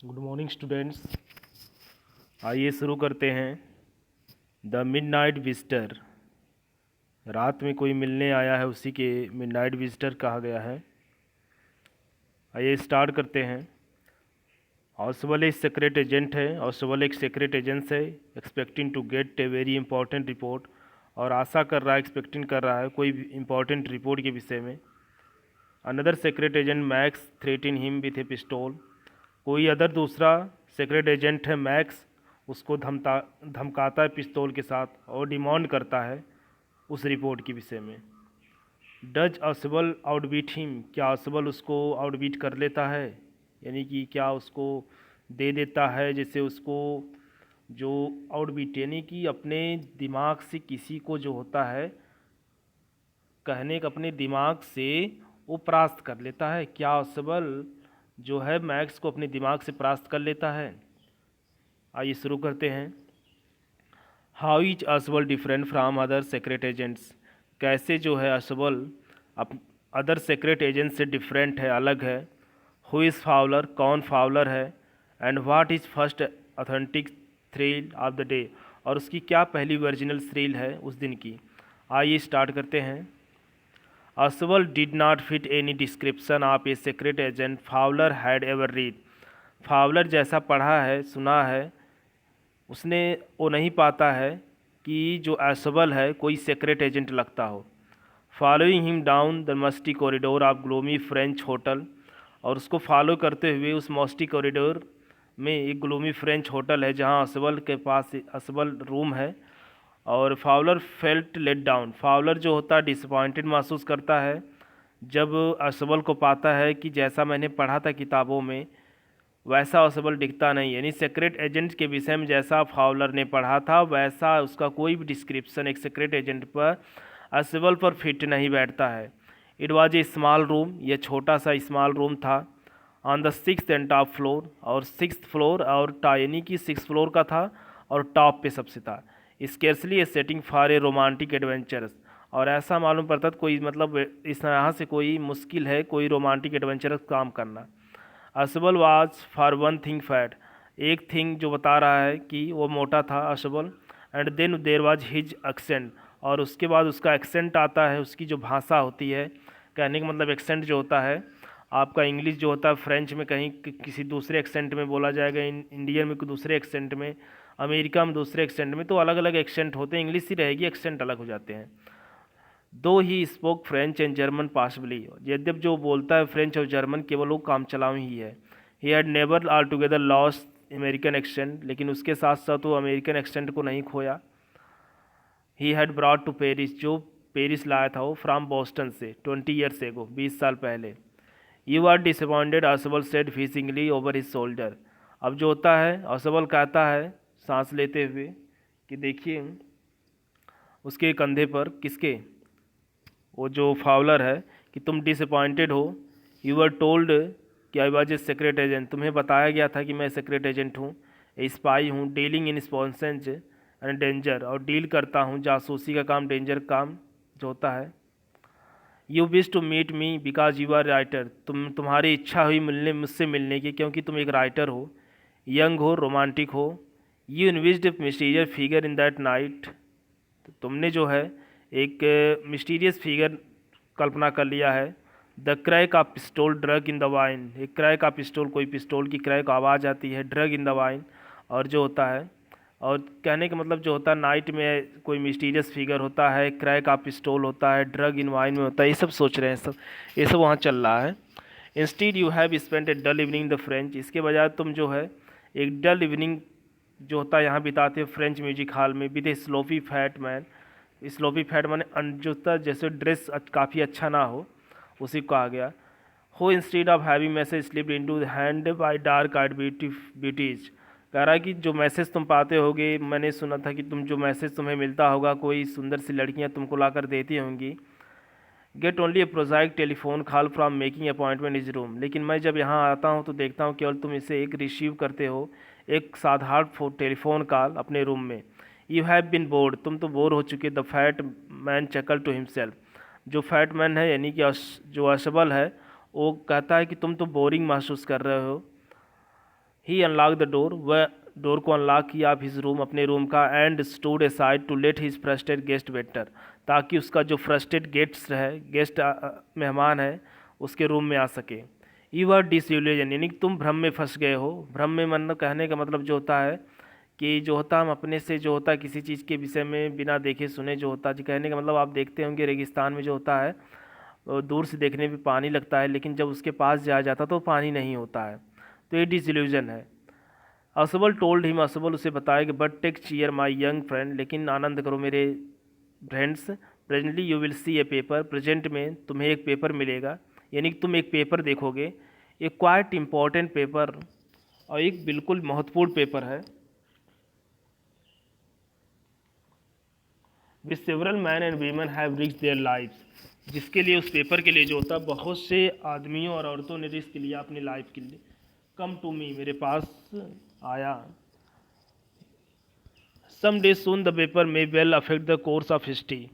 Good morning students. आइए शुरू करते हैं। द मिडनाइट विजिटर, रात में कोई मिलने आया है उसी के मिडनाइट विजिटर कहा गया है। आइए स्टार्ट करते हैं। ऑसवल एक सीक्रेट एजेंट है। ऑसवल एक सीक्रेट एजेंट है, expecting to get a very important report, और आशा कर रहा है, एक्सपेक्टिंग कर रहा है कोई इंपॉर्टेंट रिपोर्ट के विषय में। Another secret agent max threaten him with A pistol, कोई अदर दूसरा सीक्रेट एजेंट है मैक्स, उसको धमकाता है पिस्तौल के साथ और डिमांड करता है उस रिपोर्ट के विषय में। डज ऑसबल आउटबीट हिम, क्या ऑसबल उसको आउटबीट कर लेता है, यानी कि क्या उसको दे देता है, जैसे उसको जो आउटबीट यानी कि अपने दिमाग से किसी को जो होता है कहने का, अपने दिमाग से वो परास्त कर लेता है। क्या ऑसबल जो है मैक्स को अपने दिमाग से परास्त कर लेता है। आइए शुरू करते हैं। How is Asbel different from other secret agents, कैसे जो है Asbel up other secret agent से डिफरेंट है, अलग है। हु इज़ फाउलर, कौन फाउलर है। And what is first authentic thrill of the day, और उसकी क्या पहली ओरिजिनल थ्रिल है उस दिन की। आइए स्टार्ट करते हैं। Asbel did not fit any description of a secret agent Fowler had ever read, Fowler जैसा पढ़ा है, सुना है, उसने वो नहीं पाता है कि जो असबल है कोई सीक्रेट एजेंट लगता हो। Following him down the musty corridor of gloomy French hotel, और उसको फॉलो करते हुए उस मस्टी कॉरिडोर में एक ग्लोमी फ्रेंच होटल है जहाँ असबल के पास असबल रूम है। और Fowler felt let down, Fowler जो होता है डिसअपॉइंटेड महसूस करता है जब असबल को पाता है कि जैसा मैंने पढ़ा था किताबों में वैसा असबल दिखता नहीं, यानी सीक्रेट एजेंट के विषय में जैसा फाउलर ने पढ़ा था वैसा उसका कोई भी डिस्क्रिप्शन एक सीक्रेट एजेंट पर असबल पर फिट नहीं बैठता है। It was a small room, यह छोटा सा स्मॉल रूम था। On the 6th and top floor, और 6th फ्लोर और यानी कि 6th फ्लोर का था और टॉप पे सबसे था। Scarcely A setting for a romantic adventurous, और ऐसा मालूम पड़ता था कोई मतलब इस तरह से कोई मुश्किल है कोई रोमांटिक एडवेंचरस काम करना। Asbel was for one thing fat, एक थिंग जो बता रहा है कि वो मोटा था Asbel. And then there was his accent, और उसके बाद उसका एक्सेंट आता है, उसकी जो भाषा होती है, कहने का मतलब एक्सेंट जो होता है आपका इंग्लिश जो होता है फ्रेंच में कहीं किसी दूसरे एक्सेंट में बोला जाएगा, इंडियन में दूसरे एक्सेंट में, अमेरिका में दूसरे एक्सेंट में, तो अलग अलग एक्सेंट होते हैं, इंग्लिश ही रहेगी, एक्सेंट अलग हो जाते हैं। दो he spoke French and German possibly, यद्यप जो बोलता है फ्रेंच और जर्मन केवल वो काम चलाऊ ही है। He had never all together lost American accent, लेकिन उसके साथ साथ वो अमेरिकन एक्सेंट को नहीं खोया। He had brought to Paris, जो पेरिस लाया था वो फ्राम बोस्टन से 20 ईयर्स एगो, 20 साल पहले। You are disappointed, Asbel said fishingly over his shoulder, अब जो होता है असबल कहता है सांस लेते हुए कि देखिए उसके कंधे पर, किसके, वो जो फावलर है, कि तुम डिसअपॉइंटेड हो। यू आर टोल्ड कि I was a secret agent, तुम्हें बताया गया था कि मैं सीक्रेट एजेंट हूँ, स्पाई हूँ, डीलिंग इन स्पॉन्सेंज एंड डेंजर, और डील करता हूँ जासूसी का काम, डेंजर काम जो होता है। You wish to meet me because you are writer, तुम्हारी इच्छा हुई मिलने मुझसे मिलने की क्योंकि तुम एक राइटर हो, यंग हो, रोमांटिक हो। You envisaged mysterious figure in that night, तुमने जो है एक मिस्टीरियस फिगर कल्पना कर लिया है। The crack of pistol drug in the wine, एक क्रैक ऑफ पिस्टोल, कोई पिस्टोल की क्रैक आवाज़ आती है, ड्रग इन द वाइन, और जो होता है, और कहने का मतलब जो होता है नाइट में कोई मिस्टीरियस फिगर होता है, क्रैक ऑफ पिस्टोल होता है, ड्रग इन वाइन में होता है, ये सब सोच रहे हैं, सब ये सब वहाँ चल रहा है। Instead you have spent a dull evening the French, इसके बजाय तुम जो है एक डल इवनिंग जो होता है यहाँ बिताते हो फ्रेंच म्यूजिक हॉल में, with a sloppy fat man, sloppy fat माने जो होता जैसे ड्रेस काफ़ी अच्छा ना हो, उसी को कहा गया। हो instead of having message slip into hand by dark eyed beauties, कह रहा है कि जो मैसेज तुम पाते होगे, मैंने सुना था कि तुम जो मैसेज तुम्हें मिलता होगा कोई सुंदर सी लड़कियां तुमको ला कर देती होंगी। Get only a prosaic telephone call from making appointment is room, लेकिन मैं जब यहाँ आता हूँ तो देखता हूँ केवल तुम इसे एक रिसीव करते हो, एक साधारण टेलीफोन कॉल अपने रूम में। यू हैव बिन बोर्ड, तुम तो बोर हो चुके। The fat man chuckled to himself, जो फैट मैन है यानी कि जो असबल है वो कहता है कि तुम तो बोरिंग महसूस कर रहे हो। ही अनलॉक द डोर, वह डोर को अनलॉक किया आप हिज रूम, अपने रूम का, and stood aside to let his frustrated guest better, ताकि उसका जो फ्रस्ट्रेटेड गेस्ट मेहमान है उसके रूम में आ सके। यू आर डिसइल्यूजन, यानी कि तुम भ्रम में फंस गए हो। भ्रम में मन कहने का मतलब जो होता है कि जो होता हम अपने से जो होता है किसी चीज़ के विषय में बिना देखे सुने जो होता है, कहने का मतलब आप देखते होंगे रेगिस्तान में जो होता है दूर से देखने पे पानी लगता है, लेकिन जब उसके पास जाया जाता तो पानी नहीं होता है, तो ये डिसइल्यूजन है। असबल टोल्ड हिम, असबल उसे बताया कि but take cheer my young friend, लेकिन आनंद करो मेरे friends, presently you will see a paper, present में तुम्हें एक पेपर मिलेगा, यानी कि तुम एक पेपर देखोगे, एक क्वाइट इम्पॉर्टेंट पेपर, और एक बिल्कुल महत्वपूर्ण पेपर है। Which several men and women have risk their lives, जिसके लिए उस पेपर के लिए जो होता है बहुत से आदमियों और औरतों ने रिस्क लिया अपनी लाइफ के लिए। कम टू मी, मेरे पास आया। Some day soon the paper may well affect the course of history,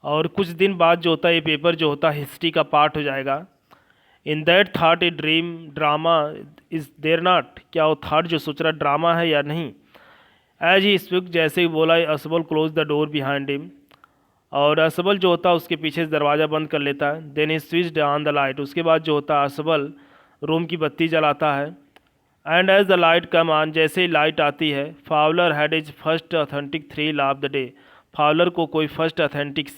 और कुछ दिन बाद जो होता है ये पेपर जो होता है हिस्ट्री का पार्ट हो जाएगा। In that thought a drama is there not, क्या वो थाट जो सोच रहा ड्रामा है या नहीं। एज ही स्पीक, जैसे ही बोला Ausable close the door behind him, और असबल जो होता है उसके पीछे से दरवाज़ा बंद कर लेता है। Then he switched on the light, उसके बाद जो होता है असबल रूम की बत्ती जलाता है। And as the light come on, जैसे ही लाइट आती है, Fowler had his first authentic thrill of the day, Fowler को कोई फर्स्ट ऑथेंटिक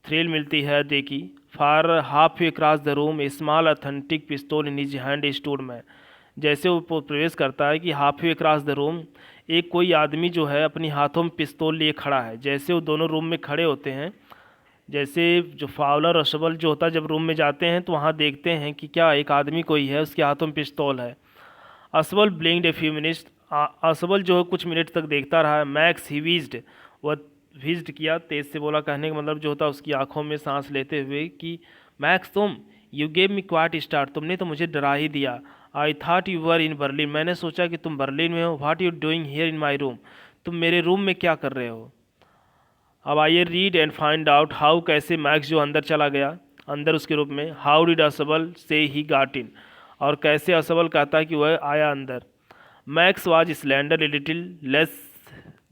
थ्रिल मिलती है देखी। Far half way cross the room, a small authentic pistol in his hand stood man, जैसे वो प्रवेश करता है कि half way cross the room, एक कोई आदमी जो है अपनी हाथों में पिस्तौल लिए खड़ा है। जैसे वो दोनों रूम में खड़े होते हैं, जैसे जो फावलर और असबल जो होता है जब रूम में जाते हैं तो वहाँ देखते हैं कि क्या एक आदमी कोई है, उसके हाथों में पिस्तौल है। असबल ब्लिंक्ड ए फ्यू मिनट्स, असबल जो है कुछ मिनट तक देखता रहा है। मैक्स ही वीज्ड, वह विज्ड किया, तेज से बोला, कहने का मतलब जो होता है उसकी आंखों में सांस लेते हुए कि मैक्स तुम, you gave me quite start, तुमने तो मुझे डरा ही दिया। I thought you were in Berlin, मैंने सोचा कि तुम बर्लिन में हो। What you doing here in my room, तुम मेरे रूम में क्या कर रहे हो। अब आइए read and find out how, कैसे मैक्स जो अंदर चला गया, अंदर उसके रूप में। हाउ डिड असबल से ही गाट इन, और कैसे असबल कहता है कि वह आया अंदर। Max was slender, little less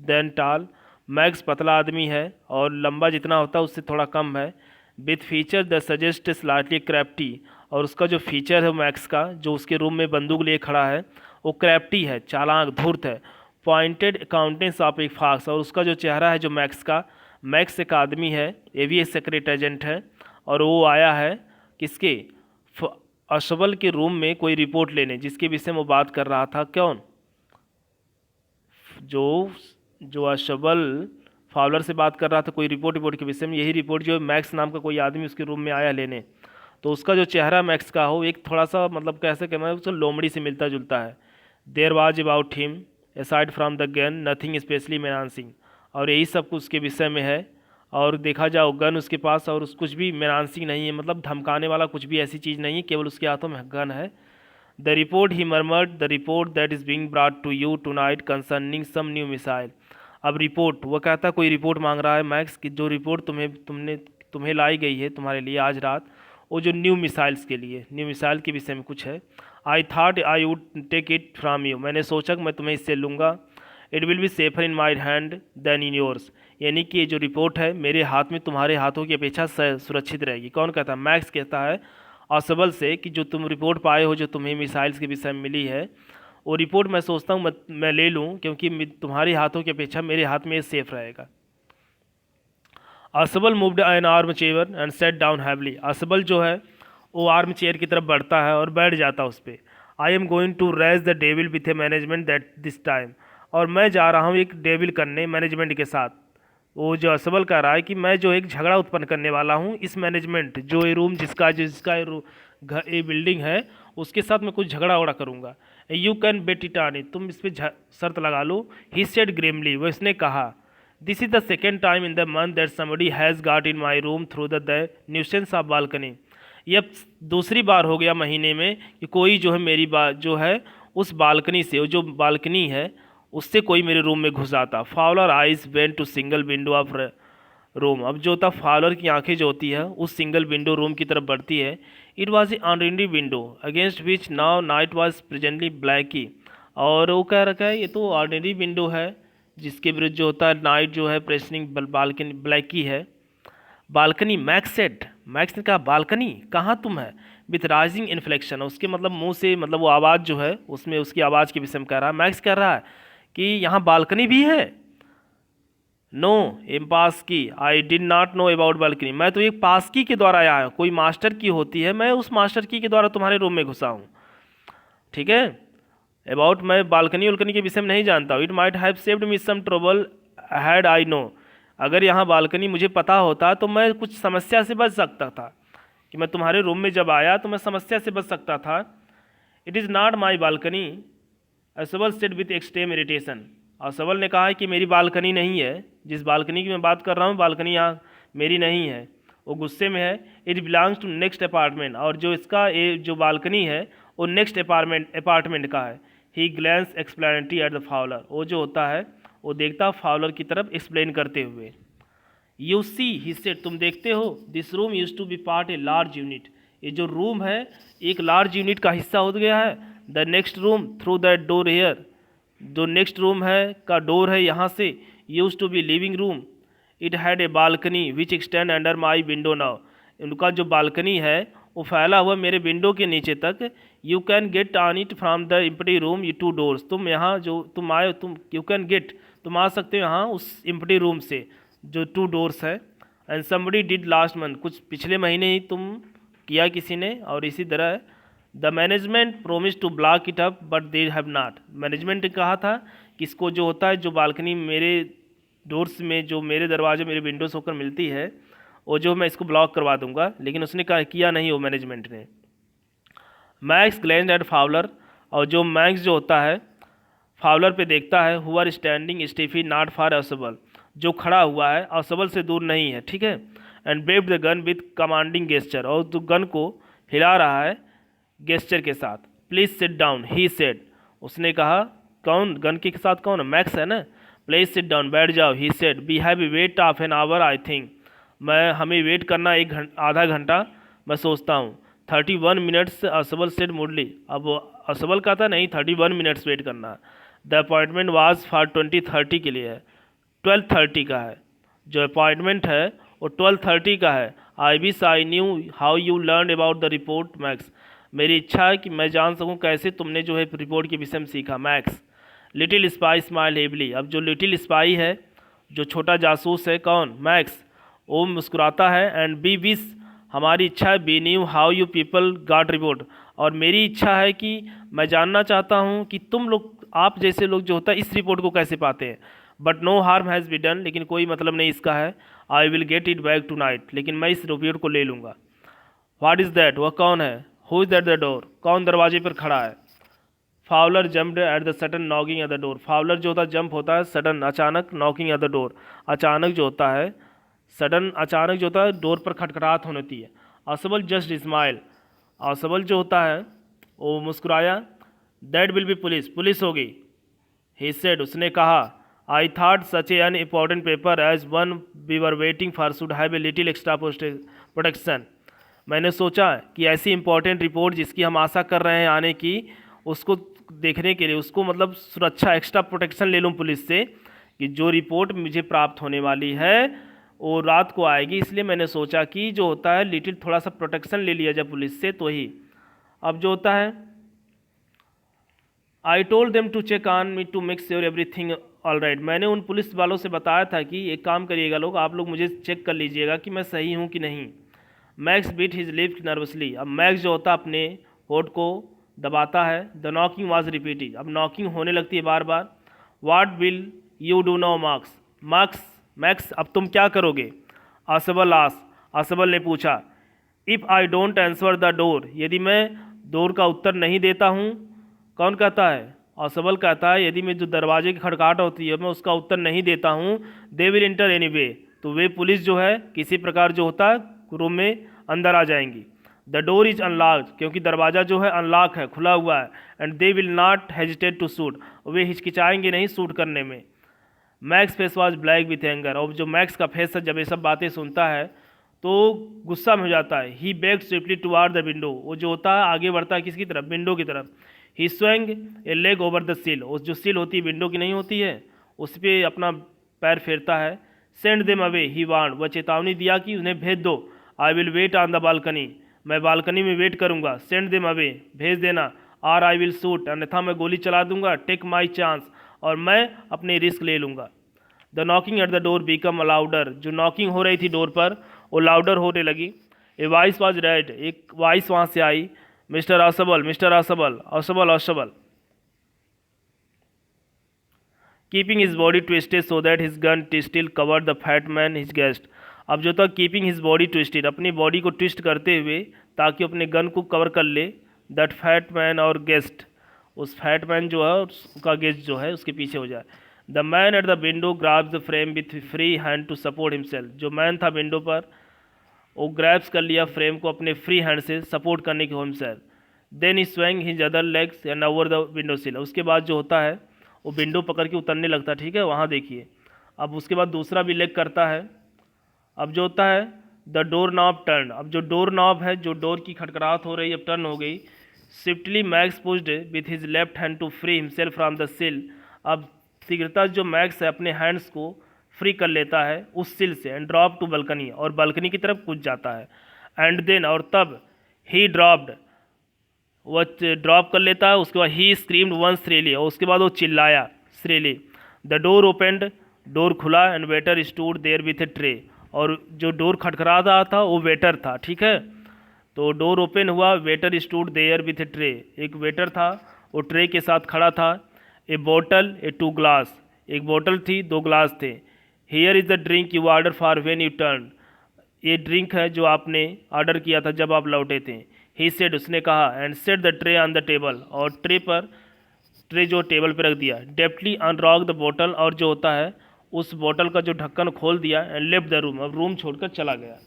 than tall, Max पतला आदमी है और लंबा जितना होता है उससे थोड़ा कम है। With feature the suggest slightly crafty, और उसका जो फीचर है मैक्स का, जो उसके रूम में बंदूक लिए खड़ा है, वो क्रैप्टी है, चालाक, धूर्त है। Pointed accountancy of A fox, और उसका जो चेहरा है जो मैक्स का, मैक्स एक आदमी है, एवीएस सेक्रेट एजेंट है, और वो आया है किसके, असबल के रूम में कोई रिपोर्ट लेने, जिसके विषय में वो बात कर रहा था। कौन, जो असबल फावलर से बात कर रहा था कोई रिपोर्ट के विषय में, यही रिपोर्ट जो मैक्स नाम का कोई आदमी उसके रूम में आया लेने। तो उसका जो चेहरा मैक्स का हो, एक थोड़ा सा मतलब कैसे कहना है, उसको लोमड़ी से मिलता जुलता है। There was about him aside from the gun nothing specially menacing, और यही सब कुछ उसके विषय में है। और देखा जाओ गन उसके पास, और कुछ भी मेनांसिंग नहीं है, मतलब धमकाने वाला कुछ भी ऐसी चीज़ नहीं है, केवल उसके हाथों में गन है। The report he murmured, the report that is being brought to you tonight concerning some new missile. अब रिपोर्ट, वो कहता कोई रिपोर्ट मांग रहा है मैक्स की, जो रिपोर्ट तुम्हें लाई गई है तुम्हारे लिए आज रात, वो जो न्यू मिसाइल्स के लिए, न्यू मिसाइल के विषय में कुछ है। I thought I would take it from you, मैंने सोचा कि मैं तुम्हें इससे लूँगा। It will be safer in my hand than in yours, यानी कि ये जो रिपोर्ट है मेरे हाथ में तुम्हारे हाथों की अपेक्षा सुरक्षित रहेगी। कौन कहता है, मैक्स कहता है असबल से कि जो तुम रिपोर्ट पाए हो, जो तुम्हें मिसाइल्स के विषय में मिली है, वो रिपोर्ट मैं सोचता हूँ मैं ले लूँ, क्योंकि तुम्हारे हाथों की अपेक्षा मेरे हाथ में ये सेफ रहेगा। Ausable moved an arm chair and set down heavily, Ausable जो है वो आर्म चेयर की तरफ बढ़ता है और बैठ जाता है उस पर। I am going to raise the devil with a management that this time, और मैं जा रहा हूँ एक डेविल करने मैनेजमेंट के साथ। वो जो असबल कह रहा है कि मैं जो एक झगड़ा उत्पन्न करने वाला हूँ इस मैनेजमेंट, जो ये रूम जिसका ये बिल्डिंग है उसके साथ मैं कुछ झगड़ा वगड़ा करूँगा। You can bet it on it, तुम इस पर शर्त लगा लो। ही सेड ग्रेमली, वो इसने कहा, this is the second time in the month that somebody has got in my room through the nuisance of balcony, ये अब दूसरी बार हो गया महीने में कि कोई जो है मेरी जो है उस बालकनी से, वो जो बालकनी है उससे कोई मेरे रूम में घुस आता। Fowler eyes went to single window of room, अब जो होता फावलर की आंखें जो होती है उस सिंगल विंडो रूम की तरफ बढ़ती है। इट वॉज ए अनरिंडी window against which now night was presently black, और वो कह रखा है ये तो ऑर्डिनरी विंडो है, जिसके विरुद्ध जो होता है नाइट जो है प्रेसनिंग बालकनी ब्लैक की है। बालकनी, मैक्स सेड, मैक्स ने कहा बालकनी कहाँ तुम है, विथ राइजिंग इन्फ्लेक्शन, उसके मतलब मुंह से मतलब वो आवाज़ जो है उसमें उसकी आवाज़ के विषय में कह रहा है। मैक्स कह रहा है कि यहाँ बालकनी भी है। नो एम्पास की, I did not know about balcony, मैं तो एक पास की के द्वारा आया हूँ, कोई मास्टर की होती है, मैं उस मास्टर की के द्वारा तुम्हारे रूम में घुसा हूँ। ठीक है, अबाउट मैं बालकनी उल्कनी के विषय में नहीं जानता हूँ। It might have saved me some trouble had I know, अगर यहाँ बालकनी मुझे पता होता तो मैं कुछ समस्या से बच सकता था, कि मैं तुम्हारे रूम में जब आया तो मैं समस्या से बच सकता था। It is not my balcony, Ausable said with extreme irritation, Ausable ने कहा है कि मेरी बालकनी नहीं है, जिस बालकनी की मैं बात कर रहा हूँ बालकनी यहाँ मेरी नहीं है, वो गुस्से में है। It belongs to next apartment, और जो इसका ये जो बालकनी है वो नेक्स्ट अपार्टमेंट का है। He glance explanatory at the Fowler, वो जो होता है वो देखता फाउलर की तरफ एक्सप्लेन करते हुए। यू सी ही सेड, तुम देखते हो, this room use to be part a large unit, ये जो रूम है एक लार्ज यूनिट का हिस्सा हो गया है। The next room through that door here, जो नेक्स्ट रूम है का डोर है यहाँ से, use to be living room. It had a balcony which extend under my window now, उनका जो बालकनी है वो फैला हुआ मेरे विंडो के नीचे तक। You can get on it from the empty room you to doors, तुम यहाँ जो तुम आए तुम यू कैन गेट, तुम आ सकते हो यहाँ उस एम्प्टी रूम से जो 2 डोर्स है। And somebody did last month, कुछ पिछले महीने ही तुम किया किसी ने, और इसी तरह the management promise to block it up but they have not, management ने कहा था कि इसको जो होता है जो बालकनी मेरे डोर्स में जो मेरे दरवाजे मेरे विंडोज होकर मिलती है वो जो मैं इसको ब्लॉक करवा दूंगा, लेकिन उसने कहा किया नहीं वो मैनेजमेंट ने। मैक्स ग्लैंड एट फाउलर, और जो मैक्स जो होता है फाउलर पे देखता है, who are standing stiffly not far Ausable, जो खड़ा हुआ है असबल से दूर नहीं है। ठीक है, and waived the gun with commanding gesture, और तो गन को हिला रहा है गेस्चर के साथ। Please sit down he said, उसने कहा कौन गन के साथ कौन, मैक्स है ना। प्लीज सिट डाउन, बैठ जाओ। He said we have wait of an hour I think, मैं हमें वेट करना आधा घंटा मैं सोचता हूँ। 31 मिनट्स असबल सेड मूडली, अब असबल का था नहीं 31 मिनट्स वेट करना। द अपॉइंटमेंट वाज फॉर 20:30 के लिए है, 12:30 का है, जो अपॉइंटमेंट है वो 12:30 का है। I wish I knew how you learn about the report max, मेरी इच्छा है कि मैं जान सकूं कैसे तुमने जो है रिपोर्ट के विषय में सीखा। Max, little spy smile heavily, अब जो लिटिल स्पाई है जो छोटा जासूस है कौन, मैक्स, वो मुस्कुराता है। एंड बी विश, हमारी इच्छा है, we knew how you people got report, और मेरी इच्छा है कि मैं जानना चाहता हूँ कि तुम लोग आप जैसे लोग जो होता है इस रिपोर्ट को कैसे पाते हैं। But no harm has been done, लेकिन कोई मतलब नहीं इसका है। I will get it back tonight, लेकिन मैं इस रिपोर्ट को ले लूँगा। व्हाट इज़ दैट, वह कौन है। Who is that the door, कौन दरवाजे पर खड़ा है। Fowler jumped at the sudden knocking at the door, Fowler जो होता है जंप होता है सडन अचानक, नॉकिंग एट द डोर अचानक जो होता है, सडन अचानक जो होता है डोर पर खटखटाहट होती है। असबल जस्ट स्माइल, असबल जो होता है वो मुस्कुराया। That will be police, police होगी। ही सेड, उसने कहा। I thought such a unimportant paper as one we were waiting for should have a little extra protection, मैंने सोचा कि ऐसी इंपॉर्टेंट रिपोर्ट जिसकी हम आशा कर रहे हैं आने की, उसको देखने के लिए उसको मतलब सुरक्षा एक्स्ट्रा प्रोटेक्शन ले लूँ पुलिस से, कि जो रिपोर्ट मुझे प्राप्त होने वाली है वो रात को आएगी, इसलिए मैंने सोचा कि जो होता है लिटिल थोड़ा सा प्रोटेक्शन ले लिया जाए पुलिस से तो ही। अब जो होता है I told them to check on me to make sure everything all right, मैंने उन पुलिस वालों से बताया था कि एक काम करिएगा लोग, आप लोग मुझे चेक कर लीजिएगा कि मैं सही हूँ कि नहीं। Max bit his lips nervously, अब मैक्स जो होता है अपने होठ को दबाता है। द नॉकिंग वाज रिपीटेड, अब नॉकिंग होने लगती है बार बार। What will you do now Max, Max Max अब तुम क्या करोगे। असबल आस, असबल ने पूछा। If I don't answer the door, यदि मैं डोर का उत्तर नहीं देता हूँ। कौन कहता है, असबल कहता है, यदि मैं जो दरवाजे की खड़काहट होती है मैं उसका उत्तर नहीं देता हूँ, दे विल इंटर एनीवे, तो वे पुलिस जो है किसी प्रकार जो होता है रूम में अंदर आ जाएंगी। द डोर इज अनलॉक्ड, क्योंकि दरवाज़ा जो है अनलॉक है, खुला हुआ है। And they will not hesitate to shoot, वे हिचकिचाएंगे नहीं शूट करने में। Max face was black with anger, और जो मैक्स का फेस है जब ये सब बातें सुनता है तो गुस्सा में हो जाता है। He back swiftly toward the window, वो जो होता है आगे बढ़ता है किसकी तरफ, विंडो की तरफ। He swung a leg over the sill, उस जो सिल होती है विंडो की नहीं होती है उस पर अपना पैर फेरता है। Send them away he want, वह चेतावनी दिया कि उन्हें भेज दो। I will wait on the balcony, मैं बालकनी में वेट करूंगा। सेंड देम अवे, भेज देना। आर आई विल शूट, अन्यथा मैं गोली चला दूंगा। टेक माई चांस, और मैं अपनी रिस्क ले लूँगा। The knocking at the door become louder, जो नॉकिंग हो रही थी डोर पर वो लाउडर होने लगी। ए वॉइस वॉज रेड, एक वॉइस वहाँ से आई, Mister Ausable, Mister Ausable, Ausable Ausable. Keeping his body twisted so that his gun still covered the fat man his guest. अब जो था कीपिंग हिज बॉडी ट्विस्टेड, अपनी बॉडी को ट्विस्ट करते हुए ताकि अपने गन को कवर कर ले। दैट फैट मैन और गेस्ट, उस फैट मैन जो है उसका गेस्ट जो है उसके पीछे हो जाए। The man at the window grabs the frame with free hand to support himself, जो मैन था विंडो पर वो ग्रैब्स कर लिया फ्रेम को अपने फ्री हैंड से सपोर्ट करने के himself. Then he swang his other legs and over the window sill, उसके बाद जो होता है वो विंडो पकड़ के उतरने लगता है, ठीक है, वहाँ देखिए। अब उसके बाद दूसरा भी लेग करता है। अब जो होता है द डोर नॉब टर्न, अब जो डोर नॉब है, जो डोर की खटखटाहट हो रही है अब टर्न हो गई। Swiftly Max pushed with his left hand to free himself from the sill, अब शीघ्रता जो मैक्स है अपने हैंड्स को फ्री कर लेता है उस सिल से। एंड ड्रॉप टू बल्कनी, और बालकनी की तरफ कूद जाता है। एंड देन, और तब ही ड्रॉप्ड, वह ड्रॉप कर लेता है। उसके बाद ही स्क्रीम्ड वंस श्रेली, और उसके बाद वो चिल्लाया shrilly. The door opened, door खुला। And waiter stood there with a tray, और जो डोर खटखटा रहा था वो वेटर था, ठीक है। तो डोर ओपन हुआ, waiter stood there with a tray, एक वेटर था वो ट्रे के साथ खड़ा था। A bottle a two glass, एक बोतल थी दो ग्लास थे। Here is the drink you order for when you turn, ये ड्रिंक है जो आपने ऑर्डर किया था जब आप लौटे थे। ही सेड, उसने कहा। And set the tray on the table, और ट्रे जो टेबल पर रख दिया। डेप्टली अनरॉक द बोतल, और जो होता है उस बोतल का जो ढक्कन खोल दिया। एंड लेफ्ट द रूम, अब रूम छोड़कर चला गया।